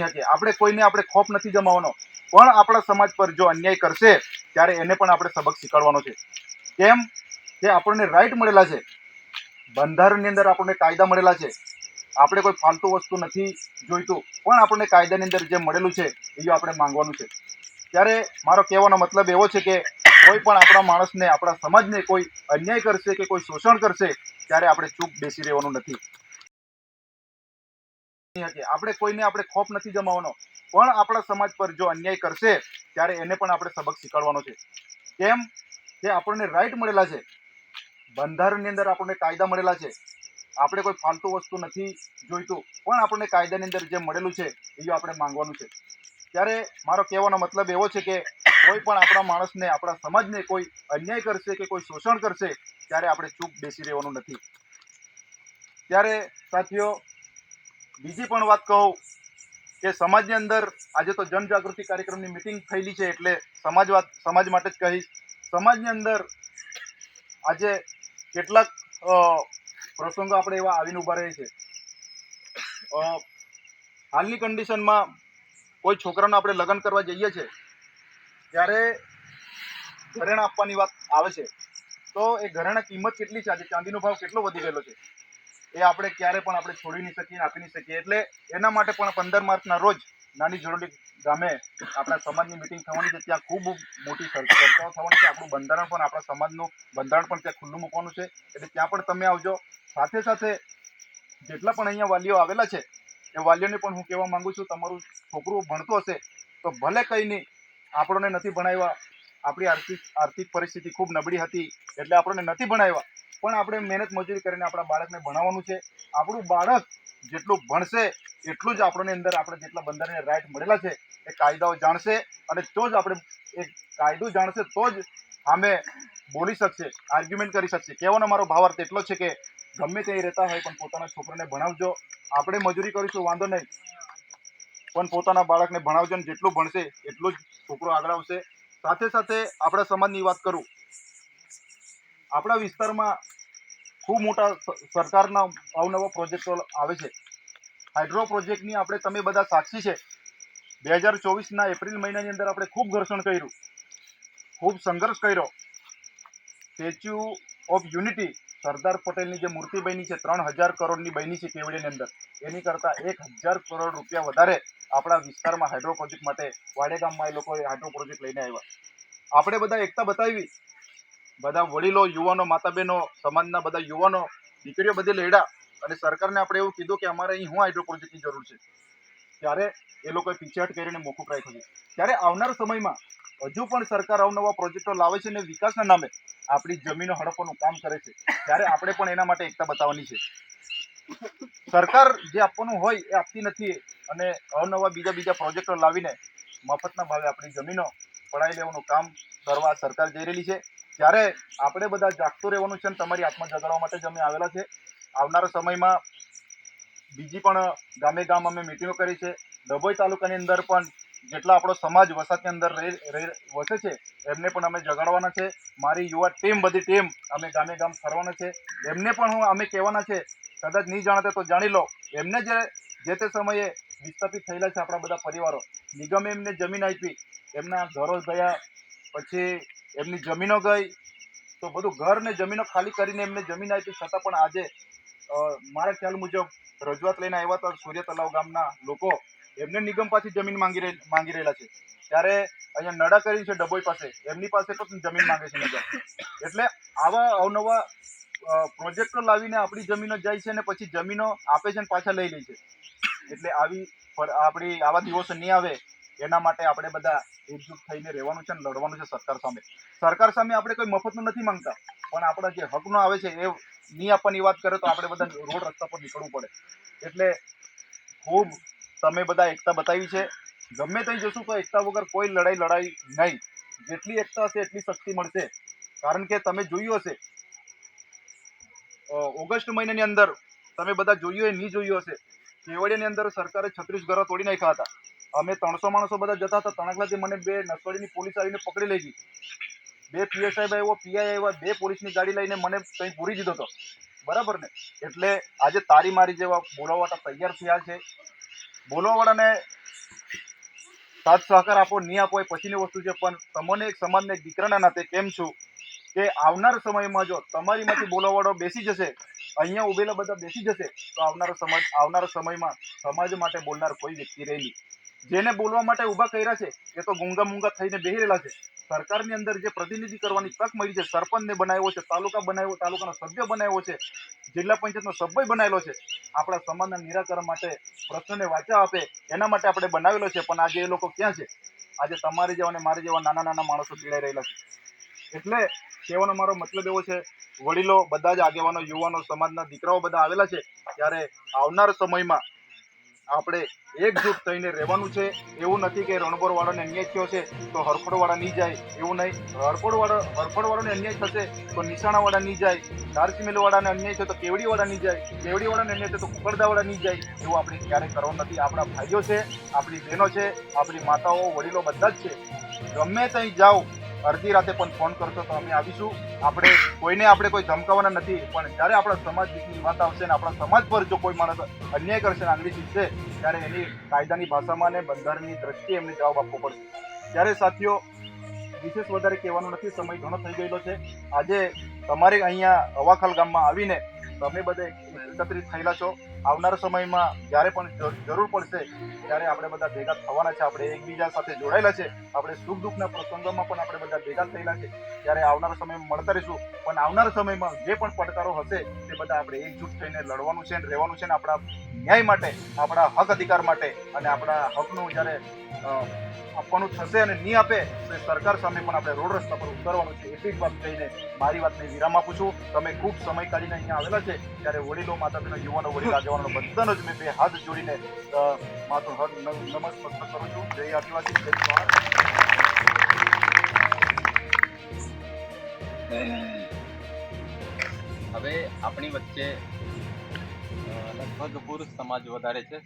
આપણે કોઈને આપણે ખોફ નથી જમાવવાનો, પણ આપણા સમાજ પર જો અન્યાય કરશે ત્યારે એને પણ આપણે સબક શીખવાડવાનો છે. કેમ કે આપણને રાઈટ મળેલા છે, બંધારણની અંદર આપણને કાયદા મળેલા છે. આપણે કોઈ ફાલતુ વસ્તુ નથી જોઈતું, પણ આપણને કાયદાની અંદર જે મળેલું છે એ આપણે માંગવાનું છે. ત્યારે મારો કહેવાનો મતલબ એવો છે કે કોઈ પણ આપણા માણસને, આપણા સમાજને કોઈ અન્યાય કરશે કે કોઈ શોષણ કરશે ત્યારે આપણે ચૂપ બેસી રહેવાનું નથી. આપણે કોઈને આપણે ખોફ નથી જમાવવાનો, પણ આપણા સમાજ પર જો અન્યાય કરશે ત્યારે એને પણ આપણે સબક શીખવાડવાનો છે. કેમ કે આપણને રાઈટ મળેલા છે, બંધારણની અંદર આપણને કાયદા મળેલા છે. આપણે કોઈ ફાલતુ વસ્તુ નથી જોઈતું, પણ આપણને કાયદાની અંદર જે મળેલું છે એ આપણે માંગવાનું છે. ત્યારે મારો કહેવાનો મતલબ એવો છે કે કોઈ પણ આપણા માણસને, આપણા સમાજને કોઈ અન્યાય કરશે કે કોઈ શોષણ કરશે ત્યારે આપણે ચૂપ બેસી રહેવાનું નથી. ત્યારે સાથીઓ, બીજી પણ વાત કહું કે સમાજની અંદર આજે તો જનજાગૃતિ કાર્યક્રમની મિટિંગ થયેલી છે, એટલે સમાજ માટે જ કહીશ. સમાજની અંદર આજે કેટલાક પ્રસંગો આપણે એવા આવીને ઊભા રહે છે. હાલની કન્ડિશનમાં કોઈ છોકરાને આપણે લગ્ન કરવા જઈએ છીએ ત્યારે ઘરેણા આપવાની વાત આવે છે, તો એ ઘરેણા કિંમત કેટલી છે? આજે ચાંદીનો ભાવ કેટલો વધી ગયેલો છે, એ આપણે ક્યારે પણ આપણે છોડી નહીં શકીએ, આપી નહીં શકીએ. એટલે એના માટે પણ 15 માર્ચના રોજ નાની જરોડી ગામે આપણા સમાજની મિટિંગ થવાની છે. ત્યાં ખૂબ મોટી ચર્ચાઓ થવાની છે. આપણું બંધારણ પણ, આપણા સમાજનું બંધારણ પણ ત્યાં ખુલ્લું મૂકવાનું છે, એટલે ત્યાં પણ તમે આવજો. સાથે સાથે જેટલા પણ અહીંયા વાલીઓ આવેલા છે એ વાલીઓને પણ હું કહેવા માંગુ છું, તમારું છોકરું ભણતું હશે તો ભલે કંઈ નહીં, આપણને નથી ભણાવ્યા, આપણી આર્થિક પરિસ્થિતિ ખૂબ નબળી હતી એટલે આપણને નથી ભણાવ્યા, પણ આપણે મહેનત મજૂરી કરીને આપણા બાળકને ભણાવવાનું છે. આપણું બાળક જેટલું ભણશે એટલું જ આપણને અંદર આપણે જેટલા બંધારણીય રાઈટ મળેલા છે એ કાયદાઓ જાણશે, અને તો જ આપણે એ કાયદો જાણશે તો જ સામે બોલી શકશે, આર્ગ્યુમેન્ટ કરી શકશે. કહેવાનો મારો ભાવાર્થ એટલો છે કે ગમે તે રહેતા હોય પણ પોતાના છોકરાને ભણાવજો. આપણે મજૂરી કરીશું વાંધો નહીં, પણ પોતાના બાળકને ભણાવજો, ને જેટલું ભણશે એટલું જ છોકરો આગળ આવશે. સાથે સાથે આપણા સમાજની વાત કરું, આપણા વિસ્તારમાં ખૂબ મોટા સરકારના અવનવા પ્રોજેક્ટો આવે છે. હાઇડ્રો પ્રોજેક્ટની આપણે તમે બધા સાક્ષી છે. 2024ના એપ્રિલ મહિનાની અંદર આપણે ખૂબ ઘર્ષણ કર્યું, ખૂબ સંઘર્ષ કર્યો. સ્ટેચ્યુ ઓફ યુનિટી, સરદાર પટેલની જે મૂર્તિ બની છે, 3000 કરોડની બની છે કેવડિયાની અંદર, એની કરતાં 1000 કરોડ રૂપિયા વધારે આપણા વિસ્તારમાં હાઇડ્રો પ્રોજેક્ટ માટે વાડે ગામમાં એ લોકોએ હાઇડ્રો પ્રોજેક્ટ લઈને આવ્યા. આપણે બધા એકતા બતાવી, બધા વડીલો, યુવાનો, માતા બહેનો, સમાજના બધા યુવાનો, દીકરીઓ બધે લડ્યા, અને સરકારને આપણે એવું કીધું કે અમારે અહીં હાઇડ્રો પ્રોજેક્ટની જરૂર છે. ત્યારે એ લોકોએ પીછેહટ કરીને મોકૂફ રાખ્યું છે. ત્યારે આવનાર સમયમાં હજુ પણ સરકાર અવનવા પ્રોજેક્ટો લાવે છે, અને વિકાસના નામે આપણી જમીનો હડપવાનું કામ કરે છે. ત્યારે આપણે પણ એના માટે એકતા બતાવવાની છે. સરકાર જે આપવાનું હોય એ આપતી નથી, અને અવનવા બીજા પ્રોજેક્ટો લાવીને મફતના ભાવે આપણી જમીનો પડાવી લેવાનું કામ કરવા સરકાર જઈ રહેલી છે. ત્યારે આપણે બધા જાગતું રહેવાનું છે, અને તમારી આત્મા જગાડવા માટે જ અમે આવેલા છે. આવનારા સમયમાં બીજી પણ ગામે ગામ અમે મિટિંગો કરી છે. ડભોઈ તાલુકાની અંદર પણ જેટલા આપણો સમાજ વસાતની અંદર વસે છે એમને પણ અમે જગાડવાના છે. મારી યુવા ટીમ, બધી ટીમ અમે ગામે ગામ ફરવાના છે. એમને પણ અમે કહેવાના છે, કદાચ નહીં જાણતા તો જાણી લો, એમને જે તે સમયે વિસ્થાપિત થયેલા છે આપણા બધા પરિવારો, નિગમે એમને જમીન આપી, એમના ઘરો ગયા, પછી એમની જમીનો ગઈ, તો બધું ઘર ને જમીનો ખાલી કરીને એમને જમીન આપી, છતાં પણ આજે મારા ખ્યાલ મુજબ રજૂઆત લઈને આવ્યા હતા સૂર્ય તલાવ ગામના લોકો, એમને નિગમ પાછી જમીન માંગી રહેલા છે. ત્યારે અહીંયા નડા કરી છે ડભોઈ પાસે, એમની પાસે પણ જમીન માંગે છે નિગમ. એટલે આવા અવનવા પ્રોજેક્ટો લાવીને આપણી જમીનો જાય છે, અને પછી જમીનો આપે છે અને પાછા લઈ લે છે. એટલે આપણી આવા દિવસો નહીં આવે એના માટે આપણે બધા એકજૂટ થઈને રહેવાનું છે, અને લડવાનું છે સરકાર સામે. સરકાર સામે આપણે કોઈ મફતનું નથી માંગતા, પણ આપણા જે હકનો આવે છે એ નહીં આપવાની વાત કરે તો આપણે બધા રોડ રસ્તા પર નીકળવું પડે. એટલે ખૂબ તમે બધા એકતા બતાવી છે. ગમે ત્યાં જશું તો એકતા વગર કોઈ લડાઈ નહીં. જેટલી એકતા હશે એટલી શક્તિ મળશે. કારણ કે તમે જોયું હશે, ઓગસ્ટ મહિનાની અંદર તમે બધા જોયું નહીં જોયું હશે, કેવડિયાની અંદર સરકારે 36 ઘરો તોડી નાખ્યા હતા. અમે 300 માણસો બધા જતા હતા, તણખલાથી મને 2 નસવાડીની પોલીસ આવીને પકડી લઈ ગઈ. 2 પીએસઆઈ આવ્યો, પીઆઈ આવ્યા, 2 પોલીસની ગાડી લઈને મને કંઈ પૂરી દીધો હતો. બરાબર ને? એટલે આજે તારી મારી જેવા બોલાવવાળા તૈયાર થયા છે. બોલાવવાળાને સાથ સહકાર આપો નહીં આપો એ પછીની વસ્તુ છે, પણ તમને એક સમાજના એક દીકરાના નાતે કેમ છું કે આવનાર સમયમાં જો તમારીમાંથી બોલવાવાળો બેસી જશે, અહીંયા ઉભેલા બધા બેસી જશે, તો આવનારા સમયમાં સમાજ માટે બોલનાર કોઈ વ્યક્તિ રહે નહીં. જેને બોલવા માટે ઊભા કર્યા છે એ તો ગુંગા મુંગા થઈને બેહી રહેલા છે. સરકારની અંદર જે પ્રતિનિધિ કરવાની તક મળી છે, સરપંચને બનાવ્યો છે, તાલુકાનો સભ્ય બનાવ્યો છે, જિલ્લા પંચાયતનો સભ્ય બનાવેલો છે, આપણા સમાજના નિરાકરણ માટે, પ્રશ્નોને વાચા આપે એના માટે આપણે બનાવેલો છે. પણ આજે એ લોકો ક્યાં છે? આજે તમારી જેવા અને મારી જેવા નાના નાના માણસો પીડાઈ રહેલા છે. એટલે કહેવાનો મારો મતલબ એવો છે, વડીલો બધા જ આગેવાનો, યુવાનો, સમાજના દીકરાઓ બધા આવેલા છે, ત્યારે આવનાર સમયમાં આપણે એકજૂટ થઈને રહેવાનું છે. એવું નથી કે રણબોરવાળાને અન્યાય થયો છે તો હરખોડવાળા નહીં જાય, એવું નહીં. હરખોડવાળાને અન્યાય થશે તો નિશાણાવાળા નહીં જાય, ધારસિમેલવાળાને અન્યાય થયો તો કેવડીવાળા નહીં જાય, કેવડીવાળાને અન્યાય થયો તો કુકરદાવાળા નહીં જાય. એવું આપણે ક્યારેય કરવાનું નથી. આપણા ભાઈઓ છે, આપણી બહેનો છે, આપણી માતાઓ, વડીલો બધા જ છે. ગમે ત્યાં જાઓ, અડધી રાતે પણ ફોન કરશો તો અમે આવીશું. આપણે કોઈ ધમકાવવાના નથી, પણ જ્યારે આપણા સમાજ વિશેની વાત આવશે ને આપણા સમાજ પર જો કોઈ માણસ અન્યાય કરશે ને આંગળી ચીજશે, ત્યારે એની કાયદાની ભાષામાં ને બંધારણની દ્રષ્ટિએ એમને જવાબ આપવો પડશે. ત્યારે સાથીઓ, વિશેષ વધારે કહેવાનું નથી, સમય ઘણો થઈ ગયેલો છે. આજે તમારે અહીંયા અવાખલ ગામમાં આવીને તમે બધે એકત્રિત થયેલા છો. આવનારા સમયમાં જ્યારે પણ જરૂર પડશે ત્યારે આપણે બધા ભેગા થવાના છે. આપણે એકબીજા સાથે જોડાયેલા છે. આપણે સુખ દુઃખના પ્રસંગોમાં પણ આપણે બધા ભેગા થયેલા છે. ત્યારે આવનારા સમયમાં મળતા રહીશું. પણ આવનારા સમયમાં જે પણ પડકારો હશે તે બધા આપણે એકજૂટ થઈને લડવાનું છે અને રહેવાનું છે. ને આપણા ન્યાય માટે, આપણા હક અધિકાર માટે અને આપણા હકનું જ્યારે આપવાનું થશે અને નહીં આપે તો સરકાર સામે પણ આપણે રોડ રસ્તા પર ઉતરવાનું છે. એટલી જ વાત કહીને મારી વાતને વિરામ આપું છું. તમે ખૂબ સમય કાઢીને અહીંયા આવેલા છે, ત્યારે વડીલો, માતા બહેનો, યુવાનો, વડીલ આગેવાનો બધાનો જ મેં બે હાથ જોડીને માથું નમસ્કાર કરું છું. જય આદિવાસી, જય જવાહર. હવે આપણી વચ્ચે લગભગ પુરુષ સમાજ વધારે છે.